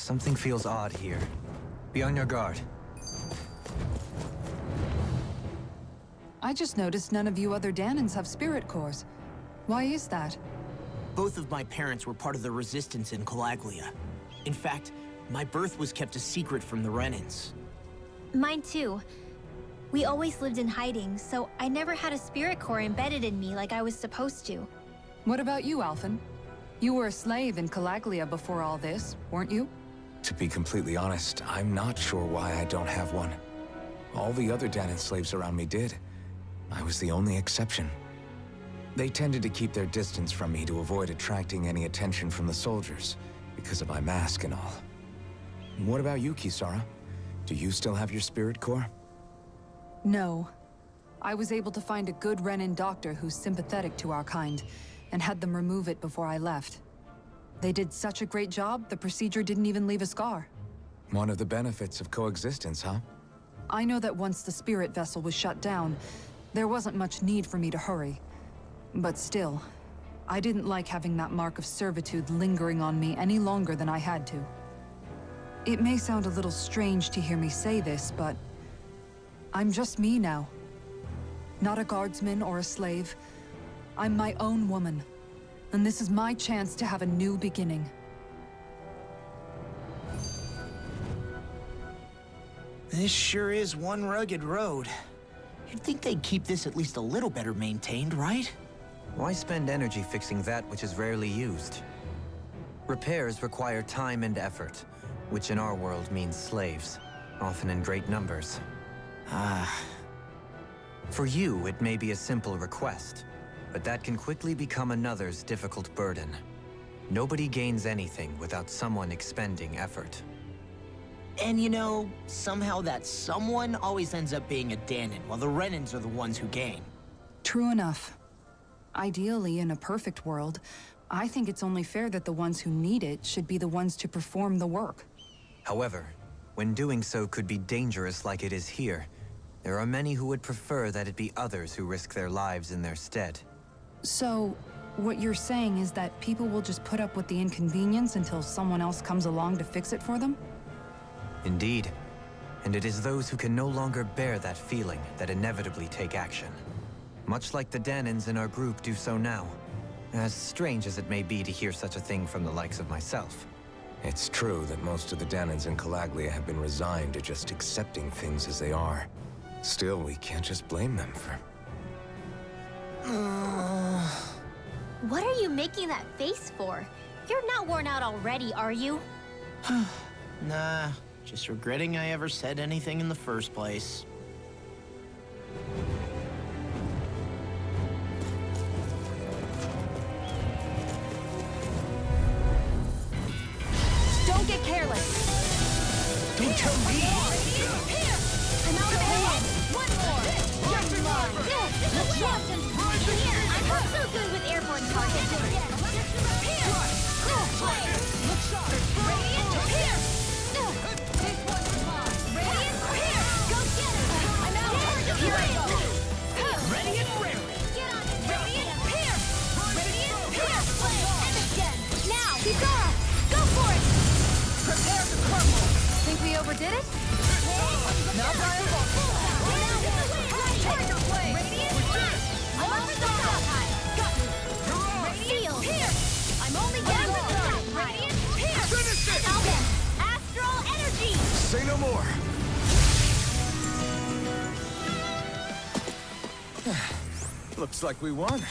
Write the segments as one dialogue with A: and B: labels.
A: Something feels odd here. Be on your guard.
B: I just noticed none of you other Danans have spirit cores. Why is that?
C: Both of my parents were part of the resistance in Calaglia. In fact, my birth was kept a secret from the Renans.
D: Mine too. We always lived in hiding, so I never had a spirit core embedded in me like I was supposed to.
B: What about you, Alphen? You were a slave in Calaglia before all this, weren't you?
E: To be completely honest, I'm not sure why I don't have one. All the other Danan slaves around me did. I was the only exception. They tended to keep their distance from me to avoid attracting any attention from the soldiers, because of my mask and all. What about you, Kisara? Do you still have your spirit core?
B: No. I was able to find a good Renan doctor who's sympathetic to our kind, and had them remove it before I left. They did such a great job, the procedure didn't even leave a scar.
E: One of the benefits of coexistence, huh?
B: I know that once the spirit vessel was shut down, there wasn't much need for me to hurry. But still, I didn't like having that mark of servitude lingering on me any longer than I had to. It may sound a little strange to hear me say this, but I'm just me now. Not a guardsman or a slave. I'm my own woman, and this is my chance to have a new beginning.
C: This sure is one rugged road. You'd think they'd keep this at least a little better maintained, right?
A: Why spend energy fixing that which is rarely used? Repairs require time and effort, which in our world means slaves, often in great numbers. For you, it may be a simple request, but that can quickly become another's difficult burden. Nobody gains anything without someone expending effort.
C: And you know, somehow that someone always ends up being a Danan, while the Renans are the ones who gain.
B: True enough. Ideally, in a perfect world, I think it's only fair that the ones who need it should be the ones to perform the work.
A: However, when doing so could be dangerous like it is here, there are many who would prefer that it be others who risk their lives in their stead.
B: So, what you're saying is that people will just put up with the inconvenience until someone else comes along to fix it for them?
A: Indeed. And it is those who can no longer bear that feeling that inevitably take action. Much like the Danans in our group do so now. As strange as it may be to hear such a thing from the likes of myself.
E: It's true that most of the Danans in Calaglia have been resigned to just accepting things as they are. Still, we can't just blame them for...
D: What are you making that face for? You're not worn out already, are you?
C: Nah, just regretting I ever said anything in the first place.
D: Don't get careless.
C: Don't tell me!
D: I'm out of ammo. One more. Just one. Let's watch and here. I'm also good with airborne targets. Here. Radiant here. This one's mine. Radiant here. Go get it. I'm out. Here I go.
C: Ready and raring!
D: Get on it. Radiant here. Radiant here. And again. Now, Kisara, go for it. Prepare to crumble. Think we overdid it? Not by a lot. Tiger blade. Radiant here. I'm over the top. Got me. Radiant here. I'm only getting the top. Radiant here.
E: Finish it!
D: Now then, astral energy.
E: Say no more! Looks like we won.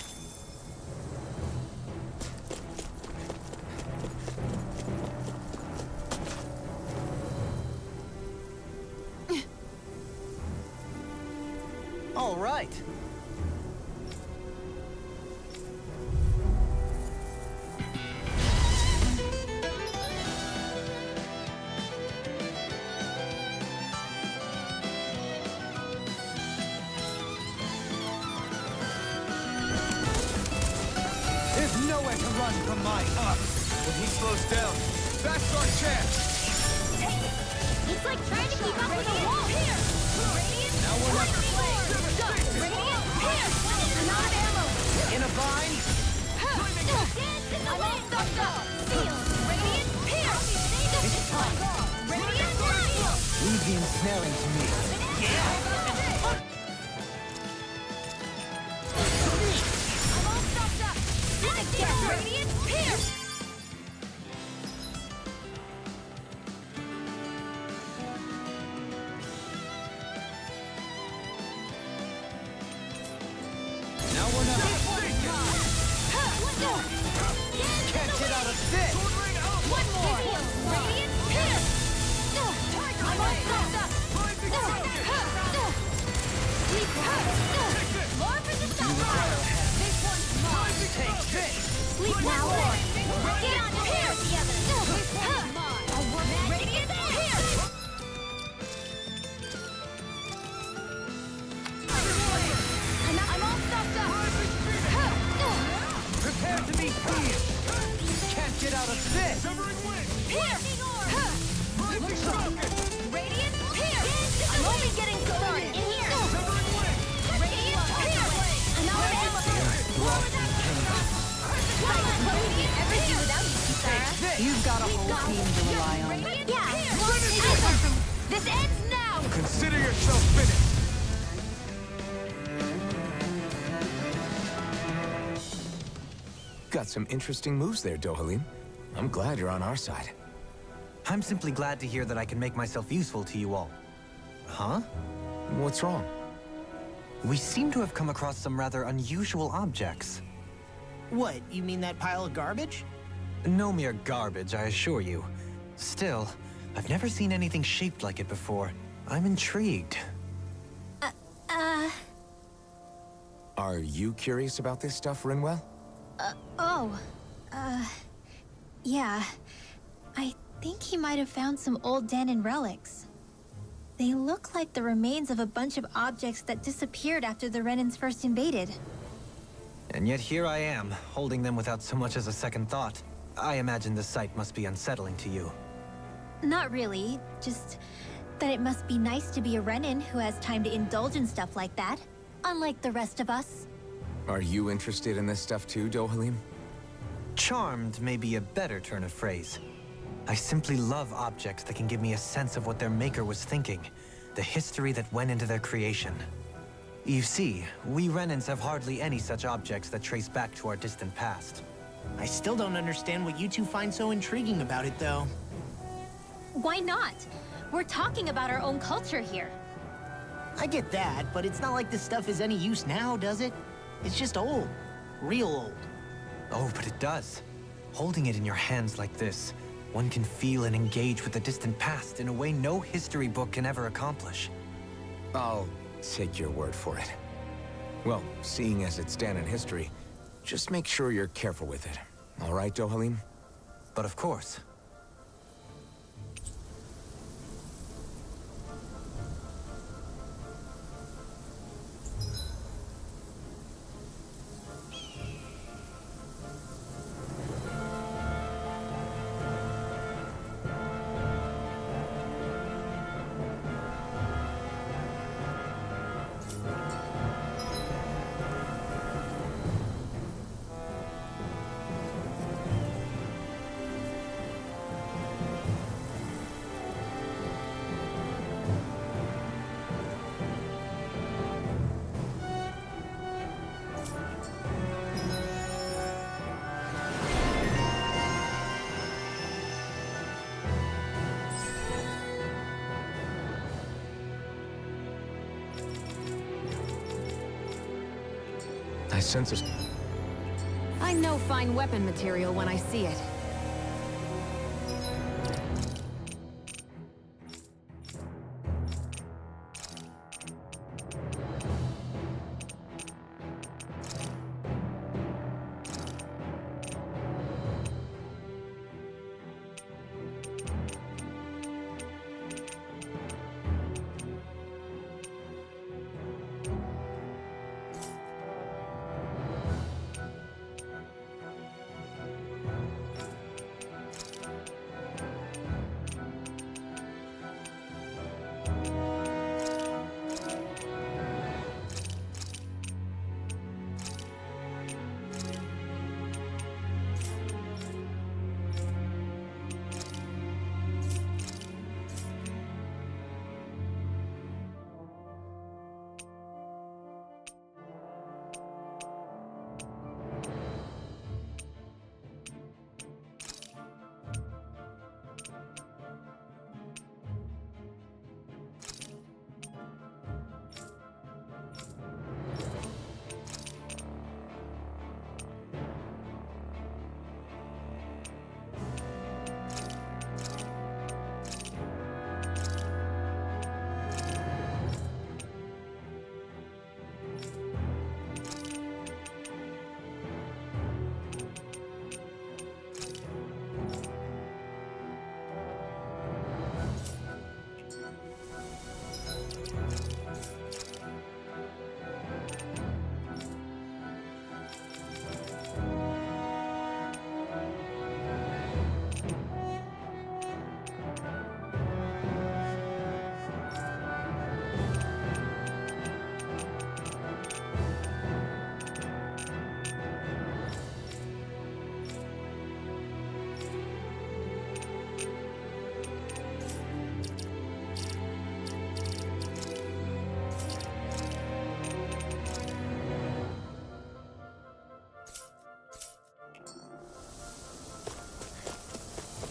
A: All right.
E: There's nowhere to run from my up. When he slows down, that's our chance.
D: Take it. It's like trying to keep up with the wall. Here. Radiant.
E: Now we're
D: One
E: under
D: more. Go. Radiant. Here. I'm out of ammo.
A: In a bind?
D: I'm all stuffed up. Seal. Radiant. Here. It's Radiant Blast!
A: Leave the ensnaring to me.
D: I'm all stopped up! And again! Radiant Pierce!
A: Now we're not. Can't get out of this!
D: One more! Radiant Pierce! I'm all stopped up! Sleep more for the sunrise! This one's mine!
A: Take this!
D: Sleep now! Get on Pierce! This one's mine! Radiant Pierce! I'm all stopped up!
A: Prepare to be pierced! Can't get out of this!
D: Pierce! Radiant Pierce! I'm only getting started! In here! Radiant Pierce! Another ammo! Everything without you, Sarah.
B: You've got a whole team to rely on.
D: Yeah! This ends now!
E: Consider yourself finished! Got some interesting moves there, Dohalim. I'm glad you're on our side.
A: I'm simply glad to hear that I can make myself useful to you all. Huh?
E: What's wrong?
A: We seem to have come across some rather unusual objects.
C: What, you mean that pile of garbage?
A: No mere garbage, I assure you. Still, I've never seen anything shaped like it before. I'm intrigued.
E: Are you curious about this stuff, Rinwell?
F: Yeah. I think he might have found some old Danon relics. They look like the remains of a bunch of objects that disappeared after the Renans first invaded.
A: And yet here I am, holding them without so much as a second thought. I imagine the sight must be unsettling to you.
F: Not really, just that it must be nice to be a Renan who has time to indulge in stuff like that, unlike the rest of us.
E: Are you interested in this stuff too, Dohalim?
A: Charmed may be a better turn of phrase. I simply love objects that can give me a sense of what their maker was thinking, the history that went into their creation. You see, we Renans have hardly any such objects that trace back to our distant past.
C: I still don't understand what you two find so intriguing about it, though.
F: Why not? We're talking about our own culture here.
C: I get that, but it's not like this stuff is any use now, does it? It's just old. Real old.
A: Oh, but it does. Holding it in your hands like this, one can feel and engage with the distant past in a way no history book can ever accomplish.
E: I'll take your word for it. Well, seeing as it's Danon history, just make sure you're careful with it. All right, Dohalim?
A: But of course.
E: I sense a...
B: I know fine weapon material when I see it.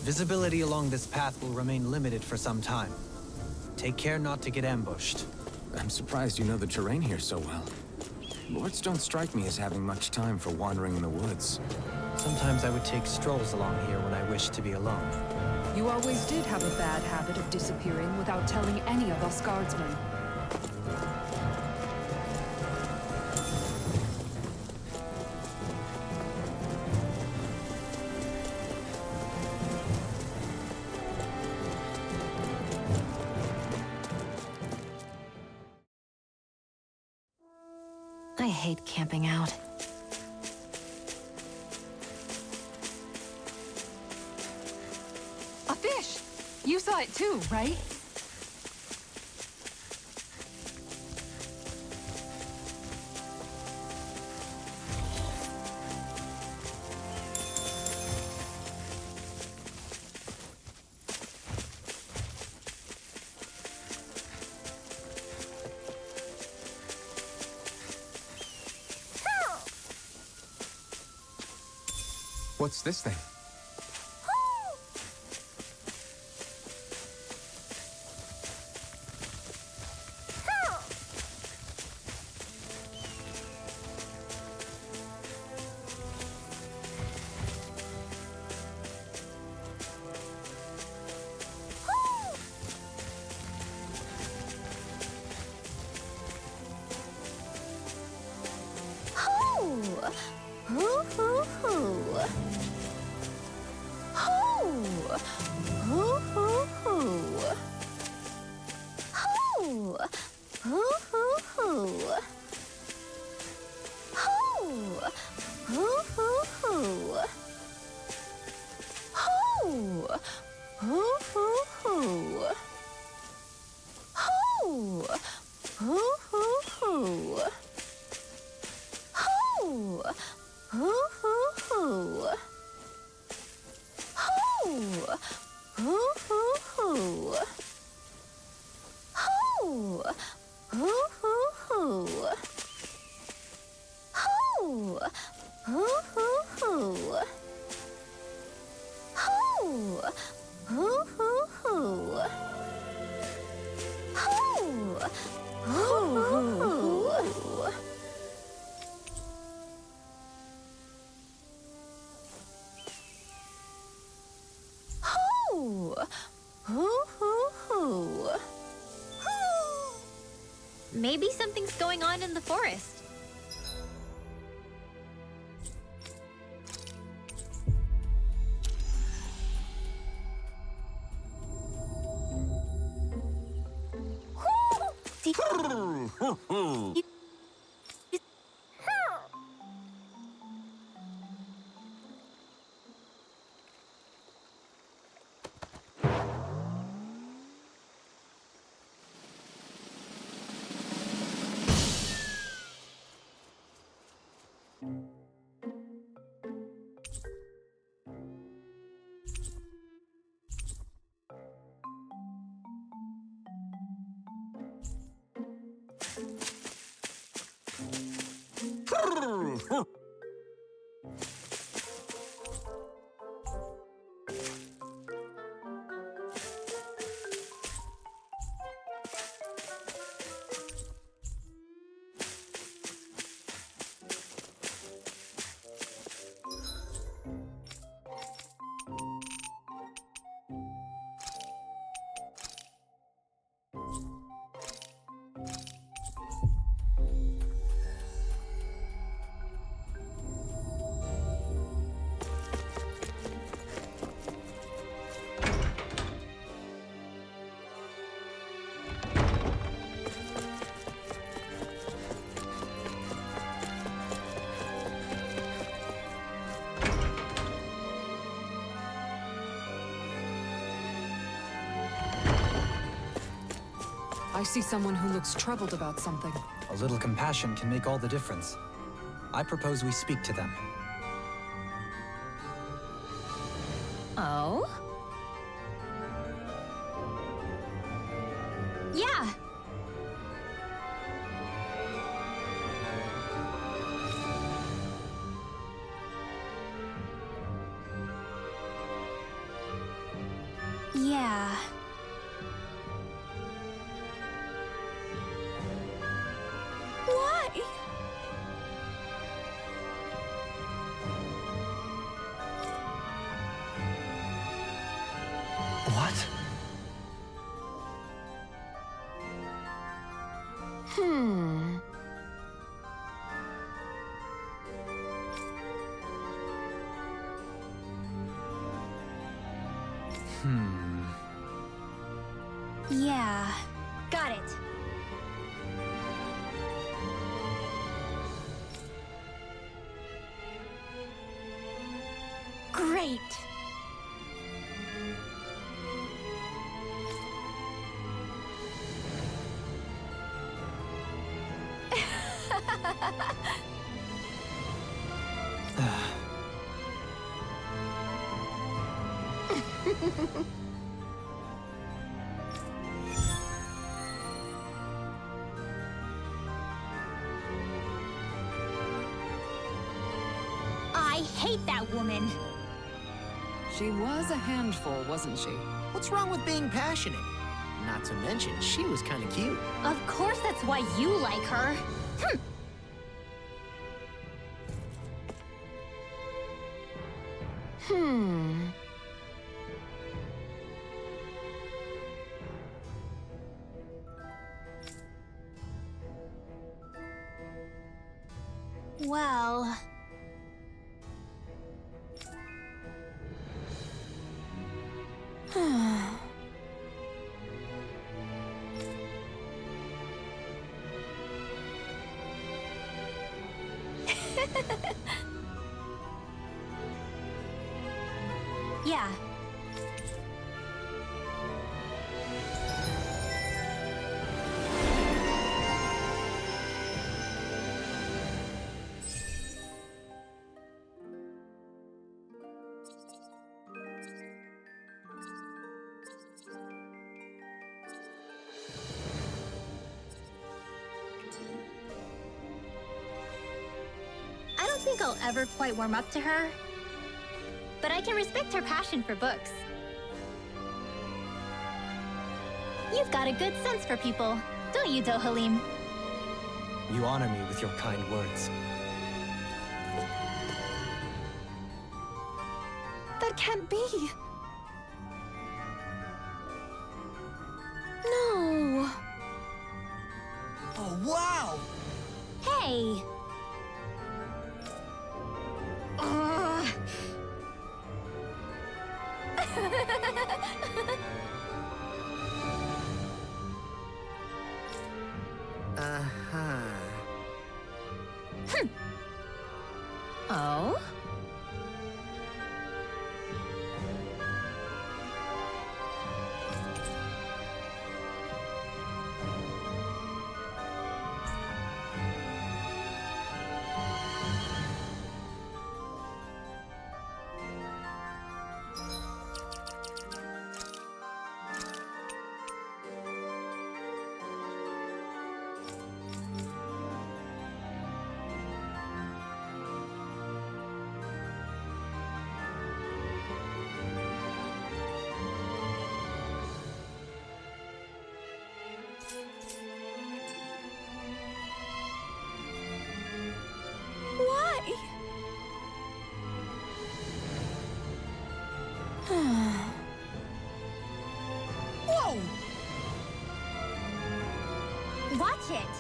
A: Visibility along this path will remain limited for some time. Take care not to get ambushed.
E: I'm surprised you know the terrain here so well. Lords don't strike me as having much time for wandering in the woods.
A: Sometimes I would take strolls along here when I wished to be alone.
B: You always did have a bad habit of disappearing without telling any of us guardsmen.
D: I hate camping out.
B: A fish! You saw it too, right?
E: What's this thing?
F: Maybe something's going on in the forest.
B: I see someone who looks troubled about something.
A: A little compassion can make all the difference. I propose we speak to them.
F: Oh? Yeah. Yeah.
D: Why?
A: What?
F: Yeah. Got it.
D: Great. I hate that woman.
B: She was a handful, wasn't she?
C: What's wrong with being passionate? Not to mention, she was kind of cute.
D: Of course that's why you like her.
F: Well... yeah. I don't think I'll ever quite warm up to her, but I can respect her passion for books. You've got a good sense for people, don't you, Dohalim?
A: You honor me with your kind words.
D: That can't be. No.
C: Oh, wow!
F: Hey!
C: Uh-huh.
F: Oh?
D: Why?
C: Whoa!
F: Watch it!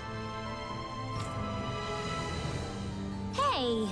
F: Hey!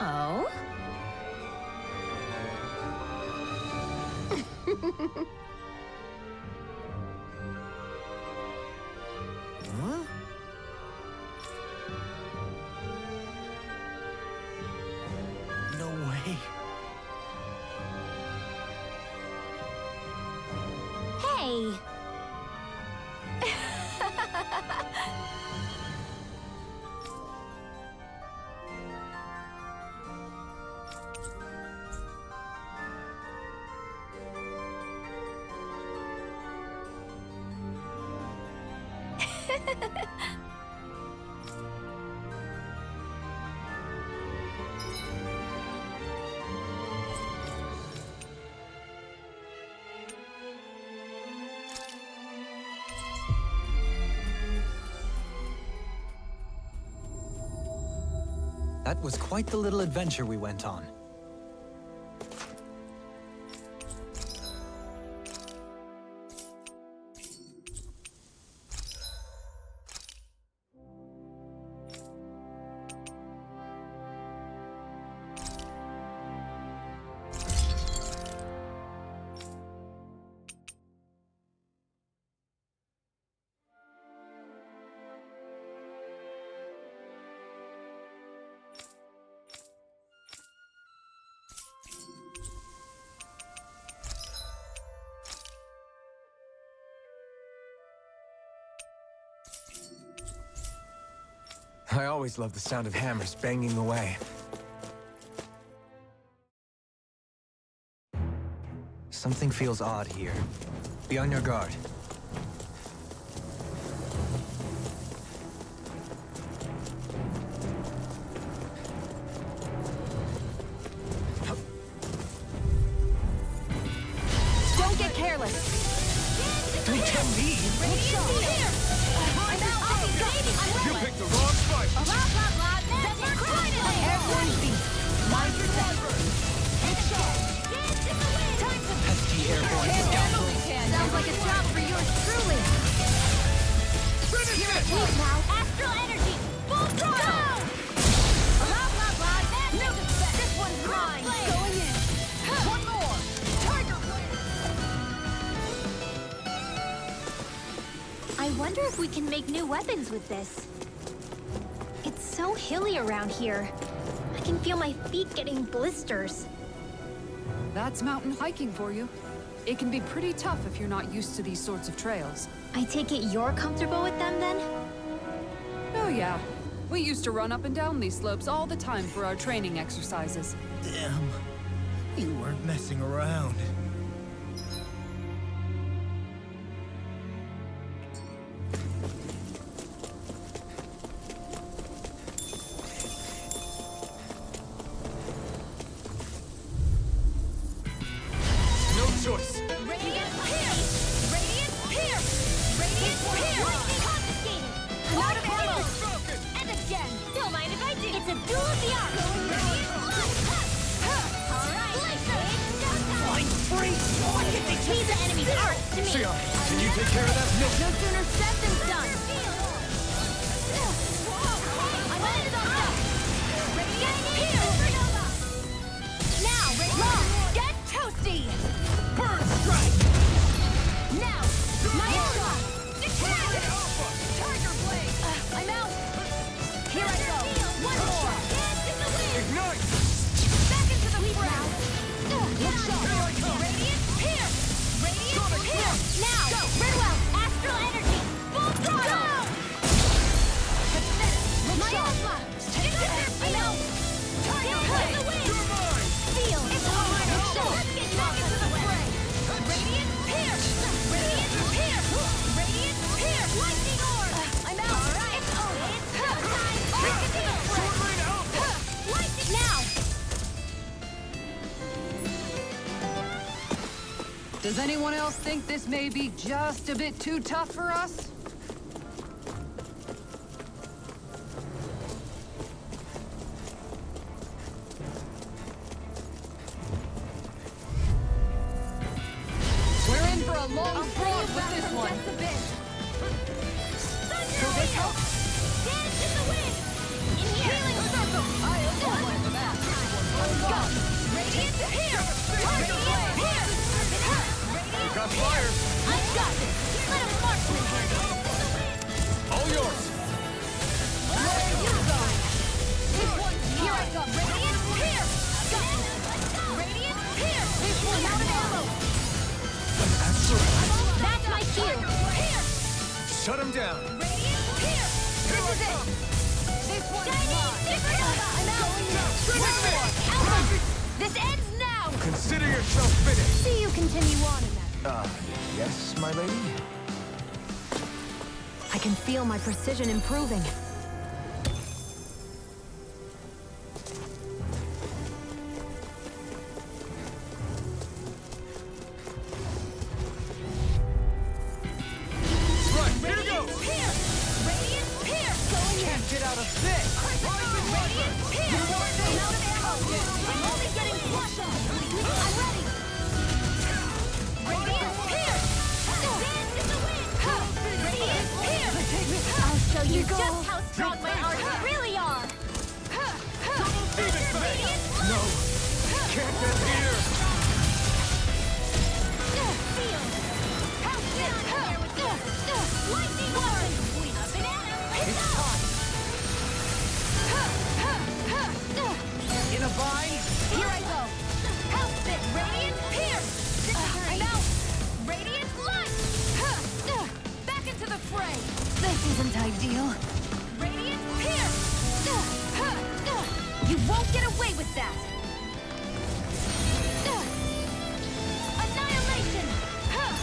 F: Oh?
C: Huh? No way.
F: Hey!
A: That was quite the little adventure we went on.
E: I always loved the sound of hammers banging away.
A: Something feels odd here. Be on your guard.
D: Don't get careless.
E: Don't tell me! You picked the wrong fight!
D: Everyone be. Mind your step.
A: Pesky airborne scoundrel.
D: Sounds like a job for yours truly. Here it comes now. Astral energy. Full throttle. No, this one's mine. Going in. One more. Tiger
F: I wonder if we can make new weapons with this. It's so hilly around here. I can feel my feet getting blisters.
B: That's mountain hiking for you. It can be pretty tough if you're not used to these sorts of trails.
F: I take it you're comfortable with them then?
B: Oh yeah. We used to run up and down these slopes all the time for our training exercises.
C: Damn. You weren't messing around.
E: No choice!
D: Radiant Pierce! Radiant Pierce! Radiant Pierce! Confiscated! Out of ammo! And again! Don't mind if I do! It's a duel of the arts! Alright!
C: Fine, free! What can they
D: He's the enemy's art to me!
E: Sia, can you take care of that?
D: No sooner said than done! I'm on it on up! Radiant Pierce! Now, Long, get toasty!
C: Burn strike!
D: Now, my Alpha! Tiger Blade! I'm out! Here I go! One more!
E: Ignite!
D: Back into the fray! Radiant Pierce! Radiant Pierce! Now! Ridwell! Astral Energy! Full throttle! My Alpha! I'm out! Tiger Blade! Feel! It's hard! Let's get back into the fray! Radiant Pierce! Radiant Pierce! Radiant Pierce! Lightning Orb! I'm out! Alright! It's time! Back into the fray! Lightning! Now!
B: Does anyone else think this may be just a bit too tough for us? We're in for a long slog with this one.
D: Will this help? Dance in the wind! In here! Healing circle!
B: I have one for that.
E: Shut him down!
D: Radiant Pierce! This is it! This one's mine! I'm out! Alpha! This ends now!
E: Consider yourself finished!
D: See you continue on in that.
E: Yes, my lady?
D: I can feel my precision improving.
E: Get out of this!
D: Radiant Pierce! I'm out of ammo! I'm only getting flushed! I'm ready! Radiant Pierce! Dance in the wind! Radiant Pierce! I'll show you just how strong my arms really are! Radiant
E: No! Can't get here!
D: Seal! How down here with you! Lightning Ward! A banana!
E: It's time!
C: In a bind?
D: Here I go! Help it! Radiant Pierce! I'm out! Radiant Light! Back into the fray! This isn't ideal. Radiant Pierce! You won't get away with that! Annihilation!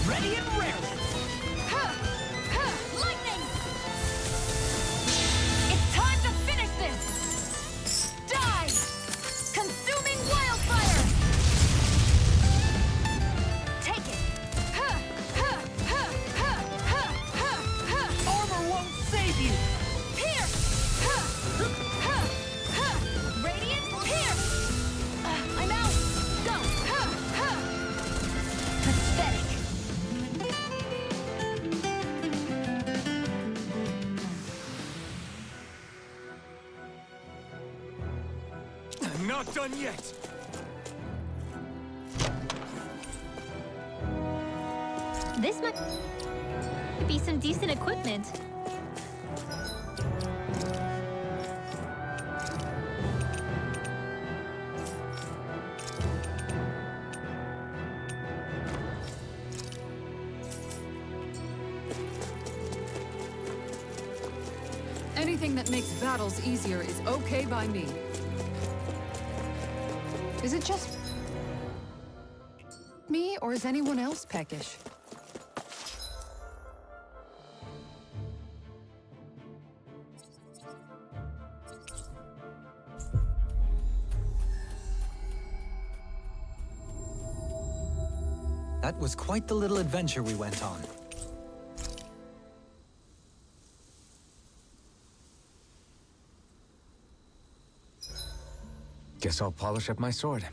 C: Ready and rare.
D: Lightning! It's time to finish this! Die! Consuming wildfire! Take it!
C: Armor won't save you.
D: Pierce! Radiant Pierce! I'm out! Go! Pathetic!
E: I'm not done yet!
F: This might be some decent equipment.
B: Anything that makes battles easier is okay by me. Is it just me, or is anyone else peckish?
A: That was quite the little adventure we went on.
E: Guess I'll polish up my sword.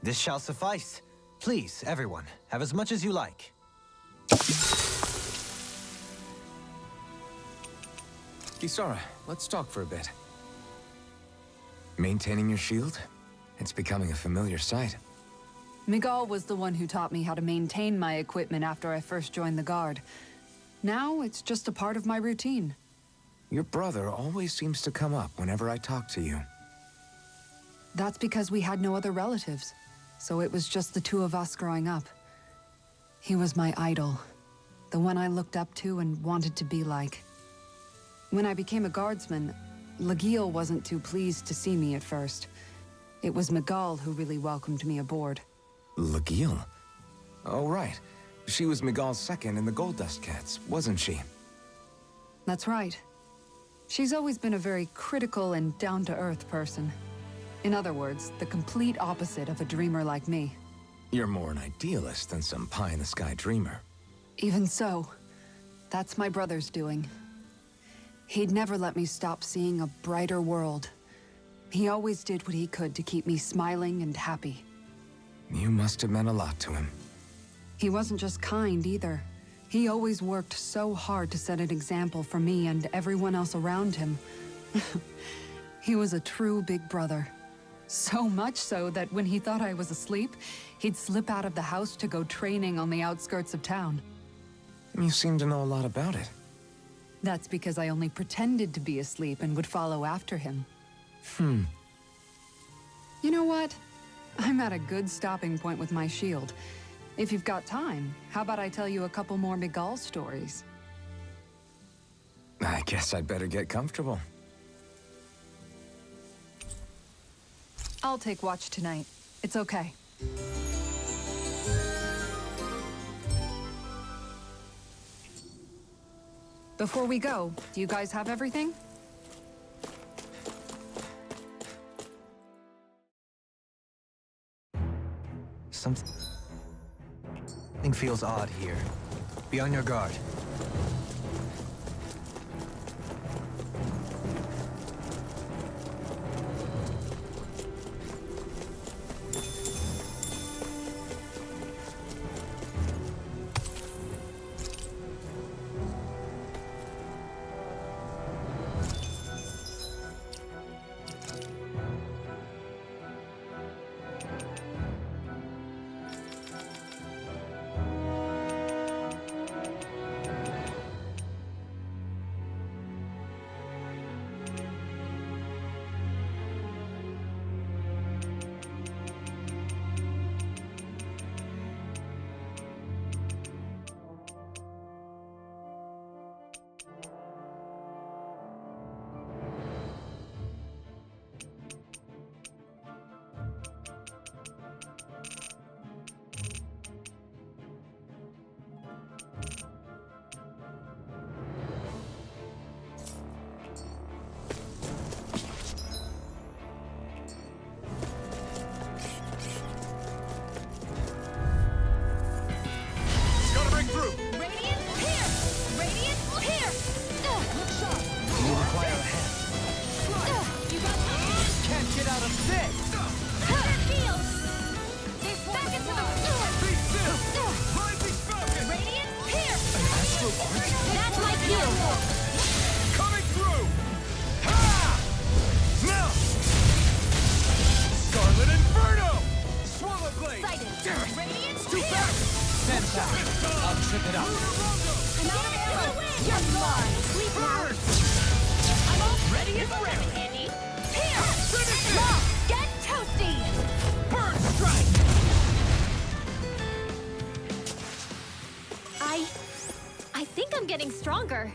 A: This shall suffice. Please, everyone, have as much as you like.
E: Kisara, let's talk for a bit. Maintaining your shield? It's becoming a familiar sight.
B: Miguel was the one who taught me how to maintain my equipment after I first joined the Guard. Now, it's just a part of my routine.
E: Your brother always seems to come up whenever I talk to you.
B: That's because we had no other relatives, so it was just the two of us growing up. He was my idol, the one I looked up to and wanted to be like. When I became a guardsman, Lagiel wasn't too pleased to see me at first. It was Miguel who really welcomed me aboard.
E: Lagiel? Oh, right. She was Miguel's second in the Gold Dust Cats, wasn't she?
B: That's right. She's always been a very critical and down-to-earth person. In other words, the complete opposite of a dreamer like me.
E: You're more an idealist than some pie-in-the-sky dreamer.
B: Even so, that's my brother's doing. He'd never let me stop seeing a brighter world. He always did what he could to keep me smiling and happy.
E: You must have meant a lot to him.
B: He wasn't just kind either. He always worked so hard to set an example for me and everyone else around him. He was a true big brother. So much so that when he thought I was asleep, he'd slip out of the house to go training on the outskirts of town.
E: You seem to know a lot about it.
B: That's because I only pretended to be asleep and would follow after him. You know what? I'm at a good stopping point with my shield. If you've got time, how about I tell you a couple more Miguel stories?
E: I guess I'd better get comfortable.
B: I'll take watch tonight. It's okay. Before we go, do you guys have everything?
A: Something feels odd here. Be on your guard.
F: I think I'm getting stronger.